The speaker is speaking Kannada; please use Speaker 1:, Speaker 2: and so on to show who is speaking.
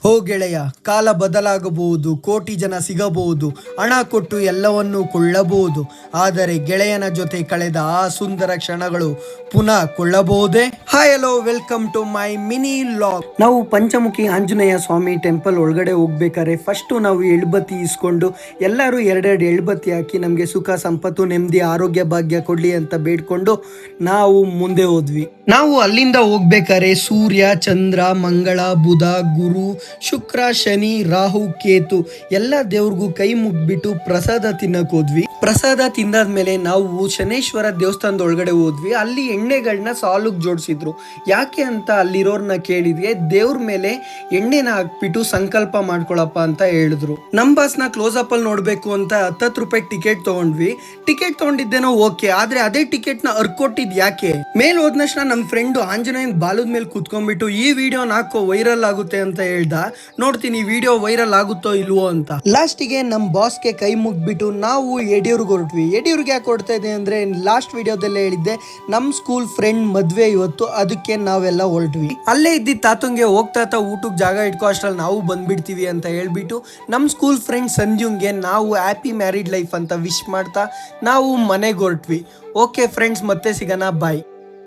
Speaker 1: ಹೋ ಗೆಳೆಯ, ಕಾಲ ಬದಲಾಗಬಹುದು, ಕೋಟಿ ಜನ ಸಿಗಬಹುದು, ಹಣ ಕೊಟ್ಟು ಎಲ್ಲವನ್ನೂ ಕೊಳ್ಳಬಹುದು, ಆದರೆ ಗೆಳೆಯನ ಜೊತೆ ಕಳೆದ ಆ ಸುಂದರ ಕ್ಷಣಗಳು ಪುನಃ ಕೊಳ್ಳಬಹುದೇ? Hi hello, welcome to my mini log. ನಾವು ಪಂಚಮುಖಿ ಆಂಜನೇಯ ಸ್ವಾಮಿ ಟೆಂಪಲ್ ಒಳಗಡೆ ಹೋಗ್ಬೇಕಾದ್ರೆ ಫಸ್ಟ್ ನಾವು ಎಳ್ಬತ್ತಿ ಇಸ್ಕೊಂಡು ಎಲ್ಲರೂ ಎರಡೆರಡು ಎಳ್ಬತ್ತಿ ಹಾಕಿ ನಮಗೆ ಸುಖ ಸಂಪತ್ತು ನೆಮ್ಮದಿ ಆರೋಗ್ಯ ಭಾಗ್ಯ ಕೊಡ್ಲಿ ಅಂತ ಬೇಡ್ಕೊಂಡು ನಾವು ಮುಂದೆ ಹೋದ್ವಿ. ನಾವು ಅಲ್ಲಿಂದ ಹೋಗ್ಬೇಕಾದ್ರೆ ಸೂರ್ಯ, ಚಂದ್ರ, ಮಂಗಳ, ಬುಧ, ಗುರು, ಶುಕ್ರ, ಶನಿ, ರಾಹು, ಕೇತು ಎಲ್ಲ ದೇವ್ರಿಗೂ ಕೈ ಮುಗ್ಬಿಟ್ಟು ಪ್ರಸಾದ ತಿನ್ನಕ್ ಹೋದ್ವಿ. ಪ್ರಸಾದ ತಿಂದಾದ್ಮೇಲೆ ನಾವು ಶನೇಶ್ವರ ದೇವಸ್ಥಾನದ ಒಳಗಡೆ ಹೋದ್ವಿ. ಅಲ್ಲಿ ಎಣ್ಣೆಗಳನ್ನ ಸಾಲುಗ್ ಜೋಡಿಸಿದ್ರು. ಯಾಕೆ ಅಂತ ಅಲ್ಲಿರೋರ್ನ ಕೇಳಿದ್ವಿ. ದೇವ್ರ ಮೇಲೆ ಎಣ್ಣೆನ ಹಾಕ್ಬಿಟ್ಟು ಸಂಕಲ್ಪ ಮಾಡ್ಕೊಳಪ್ಪ ಅಂತ ಹೇಳಿದ್ರು. ನಮ್ ಬಾಸ್ನ ಕ್ಲೋಸ್ ಅಪ್ ಅಲ್ಲಿ ನೋಡ್ಬೇಕು ಅಂತ 10 ರೂಪಾಯಿ ಟಿಕೆಟ್ ತಗೊಂಡ್ವಿ. ಟಿಕೆಟ್ ತಗೊಂಡಿದ್ದೇನೋ ಓಕೆ, ಆದ್ರೆ ಅದೇ ಟಿಕೆಟ್ ನ ಅರ್ಕೊಟ್ಟಿದ್ ಯಾಕೆ? ಮೇಲ್ ಹೋದ ತಕ್ಷಣ ನಮ್ ಫ್ರೆಂಡ್ ಆಂಜನೇಯನ್ ಬಾಲದ ಮೇಲೆ ಕುತ್ಕೊಂಡ್ಬಿಟ್ಟು ಈ ವಿಡಿಯೋ ಹಾಕೋ ವೈರಲ್ ಆಗುತ್ತೆ ಅಂತ ಹೇಳ್ದ. ನೋಡ್ತೀನಿ ವಿಡಿಯೋ ವೈರಲ್ ಆಗುತ್ತೋ ಇಲ್ವೋ ಅಂತ. ಲಾಸ್ಟಿಗೆ ನಮ್ ಬಾಸ್ಗೆ ಕೈ ಮುಗ್ಬಿಟ್ಟು ನಾವು ಯಡಿಯೂರ್ಗೆ ಹೊರಟ್ವಿ. ಯಡಿಯೂರ್ಗೆ ಯಾಕೆ ಹೊರಡ್ತಾ ಇದೆ ಅಂದ್ರೆ ಲಾಸ್ಟ್ ವಿಡಿಯೋದಲ್ಲೇ ಹೇಳಿದ್ದೆ, ನಮ್ ಸ್ಕೂಲ್ ಫ್ರೆಂಡ್ ಮದ್ವೆ ಇವತ್ತು, ಅದಕ್ಕೆ ನಾವೆಲ್ಲ ಹೊರಟ್ವಿ. ಅಲ್ಲೇ ಇದ್ದಿದ್ದ ತಾತಂಗೆ ಹೋಗ್ತಾತ ಊಟಕ್ಕೆ ಜಾಗ ಇಟ್ಕೋ ಅಷ್ಟ್ರಲ್ಲಿ ನಾವು ಬಂದ್ಬಿಡ್ತೀವಿ ಅಂತ ಹೇಳ್ಬಿಟ್ಟು ನಮ್ ಸ್ಕೂಲ್ ಫ್ರೆಂಡ್ ಸಂಜುಂಗೆ ನಾವು ಹ್ಯಾಪಿ ಮ್ಯಾರಿಡ್ ಲೈಫ್ ಅಂತ ವಿಶ್ ಮಾಡ್ತಾ ನಾವು ಮನೆಗೆ ಹೊರಟ್ವಿ. ಓಕೆ ಫ್ರೆಂಡ್ಸ್, ಮತ್ತೆ ಸಿಗೋಣ, ಬಾಯ್.